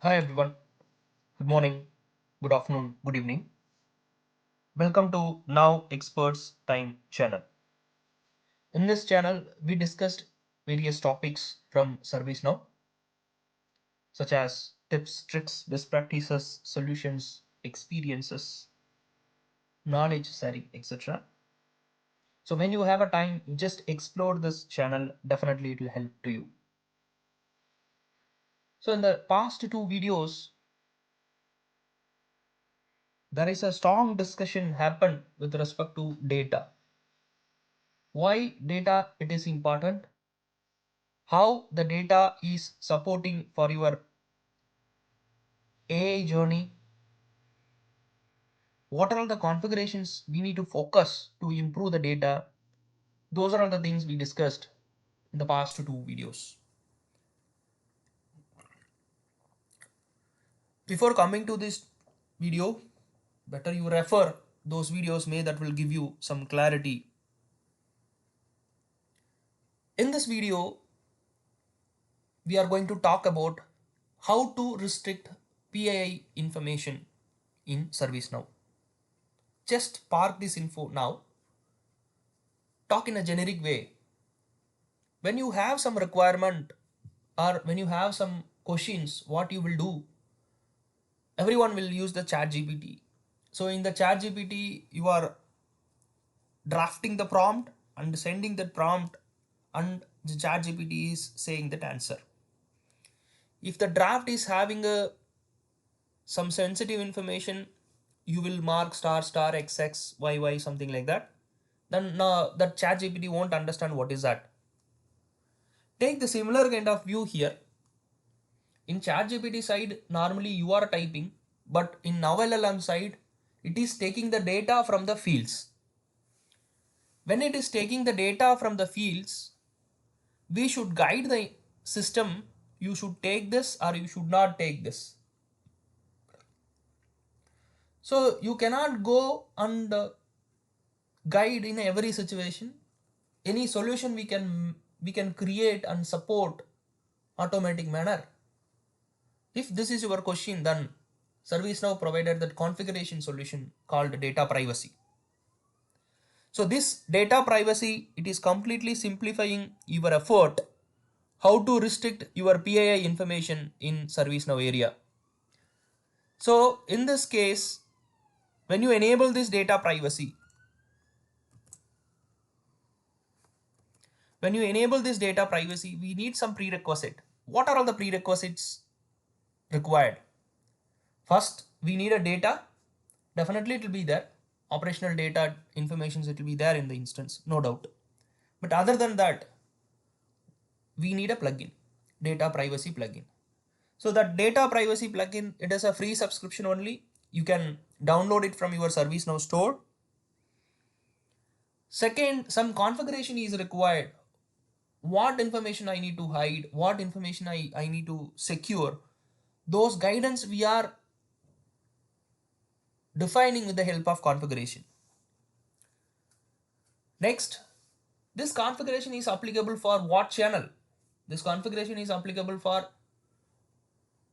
Hi everyone. Good morning, good afternoon, good evening. Welcome to Now Experts Time channel. In this channel, we discussed various topics from ServiceNow, such as tips, tricks, best practices, solutions, experiences, knowledge sharing, etc. So when you have a time, just explore this channel. Definitely, it will help to you. So in the past two videos, there is a strong discussion happened with respect to data. Why data it is important, how the data is supporting for your AI journey, what are all the configurations we need to focus to improve the data. Those are all the things we discussed in the past two videos. Before coming to this video, better you refer those videos that will give you some clarity. In this video, we are going to talk about how to restrict PII information in ServiceNow. Just park this info now. Talk in a generic way. When you have some requirement or when you have some questions, what you will do, everyone will use the chat GPT. So in the chat GPT, you are drafting the prompt and sending that prompt, and the chat GPT is saying that answer. If the draft is having some sensitive information, you will mark star star xx yy something like that. Then that chat GPT won't understand what is that. Take the similar kind of view here. In ChatGPT side, normally you are typing, but in Now LLM side, it is taking the data from the fields. When it is taking the data from the fields, we should guide the system. You should take this or you should not take this. So you cannot go and guide in every situation. Any solution we can create and support automatic manner. If this is your question, then ServiceNow provided that configuration solution called data privacy. So this data privacy, it is completely simplifying your effort how to restrict your PII information in ServiceNow area. So in this case, when you enable this data privacy, we need some prerequisite. What are all the prerequisites required? First, we need a data. Definitely it will be there. Operational data information, it will be there in the instance, no doubt. But other than that, we need a plugin, data privacy plugin. So that data privacy plugin, it is a free subscription only. You can download it from your ServiceNow store. Second, some configuration is required. What information I need to hide, what information I need to secure, those guidance we are defining with the help of configuration. Next, this configuration is applicable for what channel? This configuration is applicable for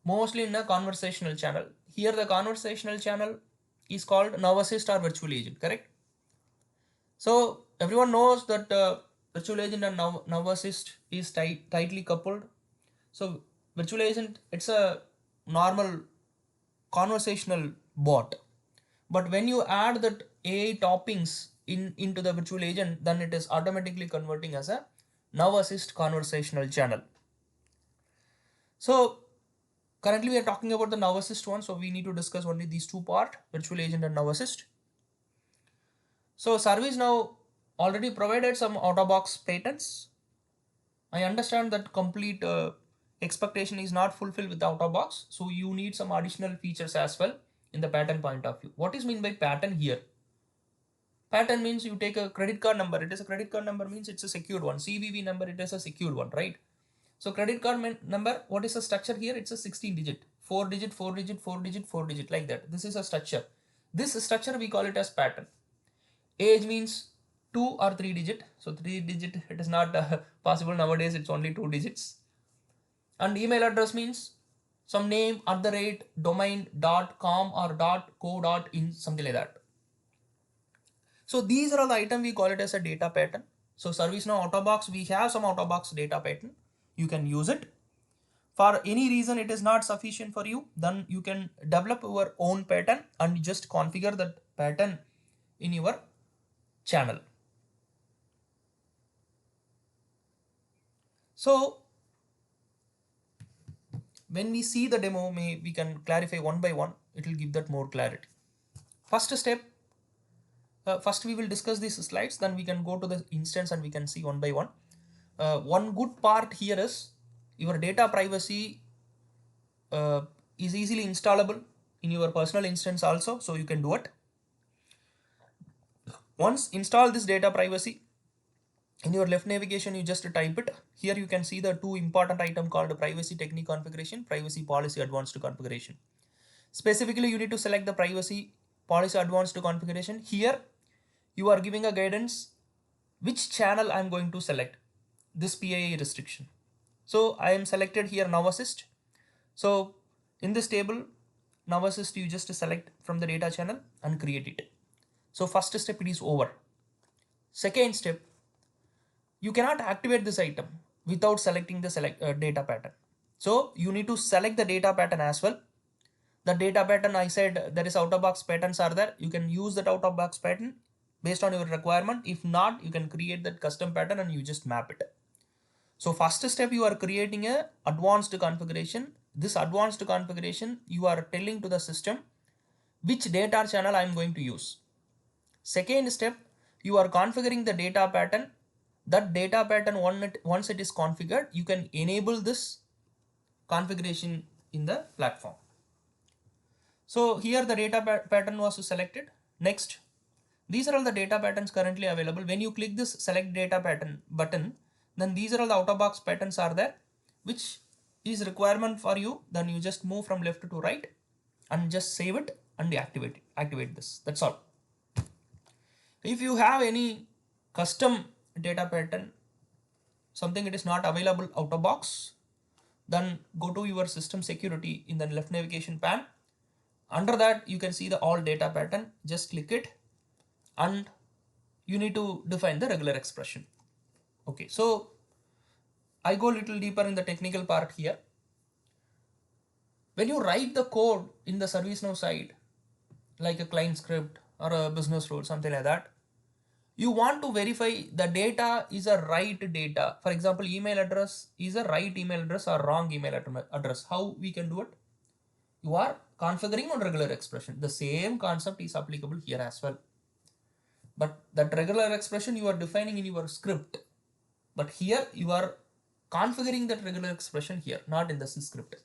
mostly in a conversational channel. Here the conversational channel is called Now Assist or virtual agent, correct? So everyone knows that virtual agent and Now Assist is tightly coupled. So virtual agent, it's a normal conversational bot, but when you add that AI toppings into the virtual agent, then it is automatically converting as a Now Assist conversational channel. So currently we are talking about the Now Assist one, so we need to discuss only these two parts, virtual agent and Now Assist. So ServiceNow already provided some out-of-box patents. I understand that complete expectation is not fulfilled with the out-of-box, so you need some additional features as well in the patent point of view. What is mean by patent here? Patent means you take a credit card number. It is a credit card number means it's a secured one. CVV number, it is a secured one, right? So credit card number, what is the structure here? It's a 16 digit, 4 digit, 4 digit, 4 digit, 4 digit, like that. This is a structure. This structure we call it as pattern. Age means 2 or 3 digit. So 3 digit, it is not possible nowadays. It's only 2 digits. And email address means some name at the rate domain.com or .co.in, something like that. So these are all the item we call it as a data pattern. So ServiceNow out of box, we have some out of box data pattern. You can use it. For any reason it is not sufficient for you, then you can develop your own pattern and just configure that pattern in your channel. So when we see the demo, we can clarify one by one. It will give that more clarity. First step, first we will discuss these slides, then we can go to the instance and we can see one by one. One good part here is your data privacy is easily installable in your personal instance also, so you can do it. Once install this data privacy, in your left navigation you just type it. Here you can see the two important item called privacy technique configuration, privacy policy advanced configuration. Specifically you need to select the privacy policy advanced configuration. Here you are giving a guidance which channel I am going to select this PII restriction. So I am selected here Now Assist. So in this table Now Assist, you just select from the data channel and create it. So first step, it is over. Second step, you cannot activate this item without selecting the data pattern. So you need to select the data pattern as well. The data pattern, I said there is out of box patterns are there. You can use that out of box pattern based on your requirement. If not, you can create that custom pattern and you just map it. So first step, you are creating a advanced configuration. This advanced configuration, you are telling to the system which data channel I am going to use. Second step, you are configuring the data pattern. That data pattern, once it is configured, you can enable this configuration in the platform. So here the data pattern was selected. Next, these are all the data patterns currently available. When you click this select data pattern button, then these are all the out of box patterns are there, which is requirement for you. Then you just move from left to right and just save it and activate this. That's all. If you have any custom data pattern, something it is not available out of box, then go to your system security in the left navigation pane. Under that you can see the all data pattern. Just click it and you need to define the regular expression. Okay, so I go a little deeper in the technical part here. When you write the code in the ServiceNow side, like a client script or a business rule, something like that, you want to verify the data is a right data. For example, email address is a right email address or wrong email address. How we can do it? You are configuring on regular expression. The same concept is applicable here as well. But that regular expression you are defining in your script. But here you are configuring that regular expression here, not in the C script.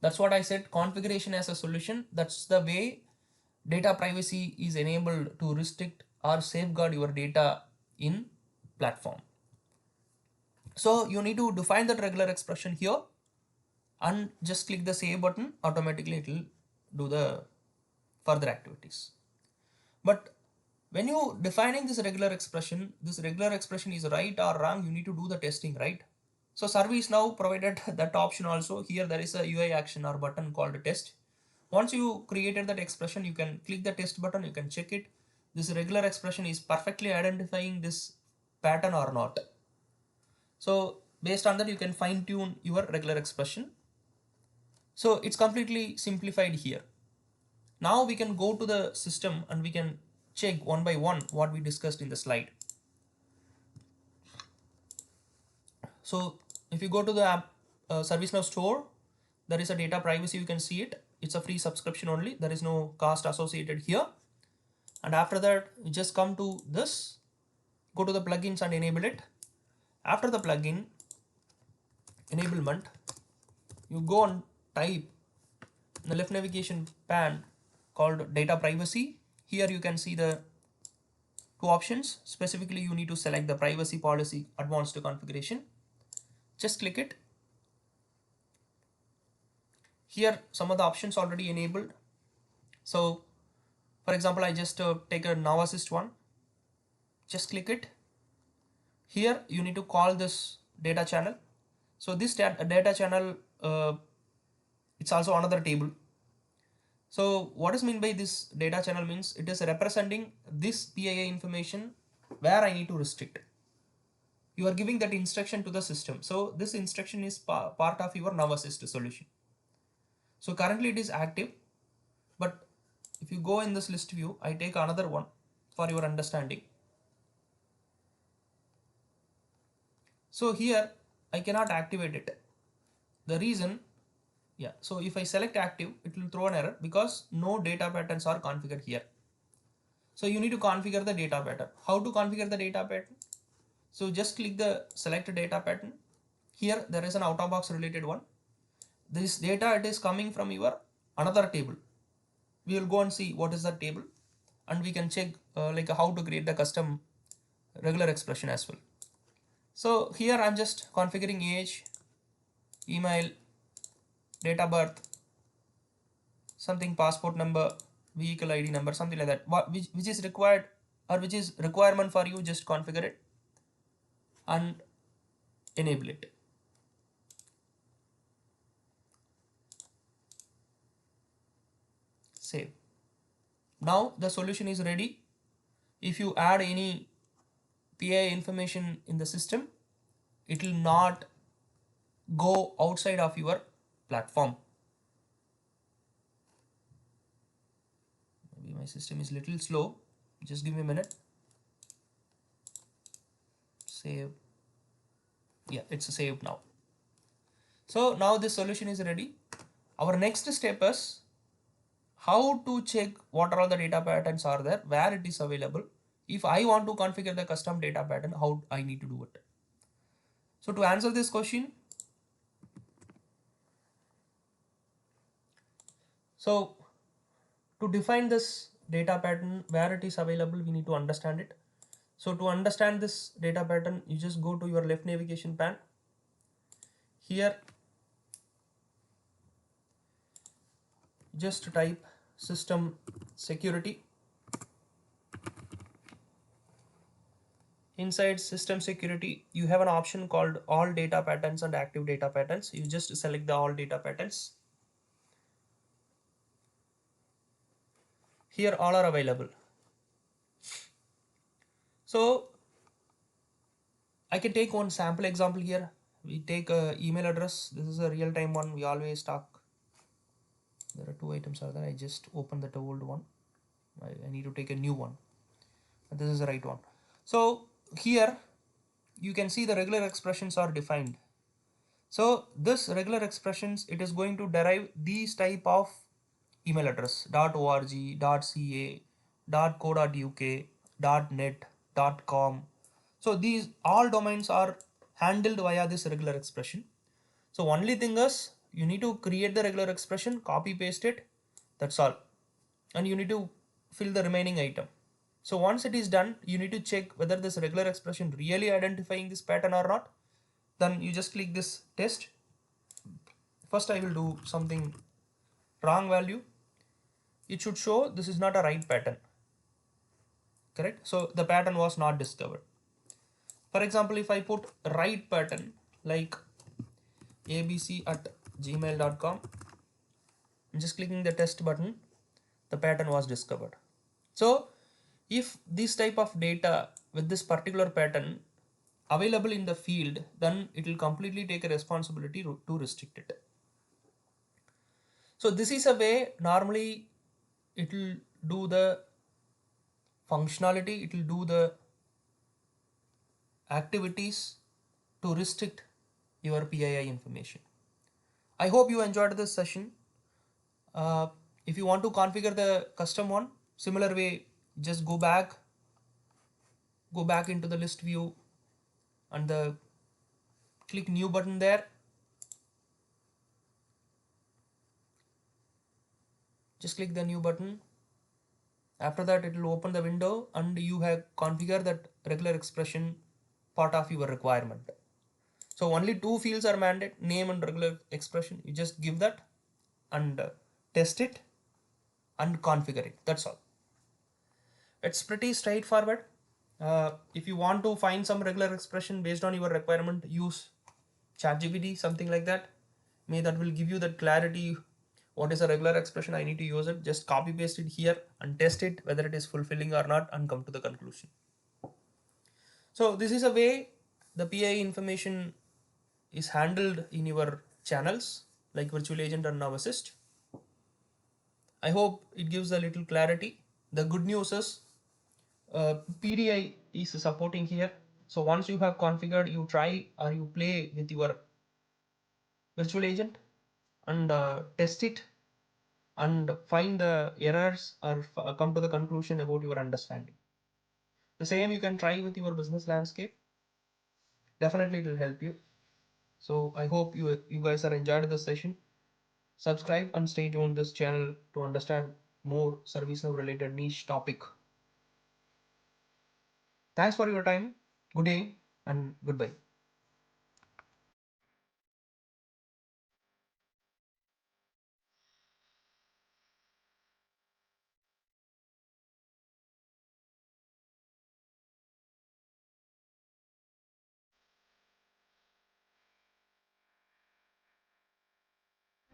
That's what I said, configuration as a solution. That's the way data privacy is enabled to restrict or safeguard your data in platform. So you need to define that regular expression here and just click the save button. Automatically it will do the further activities. But when you defining this regular expression is right or wrong, you need to do the testing, right? So ServiceNow provided that option also. Here there is a UI action or button called test. Once you created that expression, you can click the test button, you can check it. This regular expression is perfectly identifying this pattern or not. So based on that, you can fine tune your regular expression. So it's completely simplified here. Now we can go to the system and we can check one by one what we discussed in the slide. So if you go to the app, ServiceNow store, there is a data privacy, you can see it. It's a free subscription only. There is no cost associated here. And after that, you just come to this, go to the plugins and enable it. After the plugin enablement, you go and type in the left navigation pane called data privacy. Here you can see the two options. Specifically, you need to select the privacy policy advanced configuration. Just click it. Here some of the options already enabled. So for example, I just take a Now Assist one. Just click it. Here you need to call this data channel. So this data channel It's also another table. So what is meant by this data channel means it is representing this PII information where I need to restrict. You are giving that instruction to the system. So this instruction is part of your now assist solution. So currently it is active, but if you go in this list view, I take another one for your understanding. So here I cannot activate it. The reason, yeah, so if I select active, it will throw an error because no data patterns are configured here. So you need to configure the data pattern. How to configure the data pattern? So just click the select data pattern. Here there is an out of box related one. This data, it is coming from your another table. We will go and see what is that table, and we can check like how to create the custom regular expression as well. So here I'm just configuring age, email, date of birth, something passport number, vehicle ID number, something like that. Which is required or which is requirement for you, just configure it and enable it. Save. Now the solution is ready. If you add any PII information in the system, it will not go outside of your platform. Maybe my system is little slow. Just give me a minute. Save. Yeah, it's saved now. So now this solution is ready. Our next step is how to check what are all the data patterns are there, where it is available. If I want to configure the custom data pattern, how I need to do it. So to answer this question, so to define this data pattern, where it is available, we need to understand it. So to understand this data pattern, you just go to your left navigation pane. Here, just type system security. Inside system security, you have an option called all data patterns and active data patterns. You just select the all data patterns. Here all are available. So I can take one sample example here. We take a email address. This is a real-time one. We always talk. There are two items are there. I just open that old one. I need to take a new one. This is the right one. So here you can see the regular expressions are defined. So this regular expressions, it is going to derive these type of email address .org, .ca, .co.uk, .net, .com. So these all domains are handled via this regular expression. So only thing is you need to create the regular expression, copy paste it, that's all, and you need to fill the remaining item. So once it is done, you need to check whether this regular expression really identifying this pattern or not. Then you just click this test. First I will do something wrong value. It should show this is not a right pattern, correct? So the pattern was not discovered. For example, if I put right pattern like abc@gmail.com, I'm just clicking the test button, the pattern was discovered. So if this type of data with this particular pattern available in the field, then it will completely take a responsibility to restrict it. So this is a way normally it will do the functionality, it will do the activities to restrict your PII information. I hope you enjoyed this session. If you want to configure the custom one, similar way, just go back into the list view and the click new button there. Just click the new button. After that, it will open the window and you have configured that regular expression part of your requirement. So only two fields are mandated, name and regular expression. You just give that and test it and configure it. That's all. It's pretty straightforward. If you want to find some regular expression based on your requirement, use ChatGPT, something like that. May that will give you that clarity what is a regular expression, I need to use it, just copy paste it here and test it whether it is fulfilling or not and come to the conclusion. So this is a way the PII information is handled in your channels like virtual agent and now assist. I hope it gives a little clarity. The good news is PDI is supporting here. So once you have configured, you try or you play with your virtual agent and test it and find the errors or come to the conclusion about your understanding. The same you can try with your business landscape. Definitely it will help you. So I hope you guys are enjoyed this session. Subscribe and stay tuned this channel to understand more ServiceNow related niche topic. Thanks for your time. Good day and goodbye.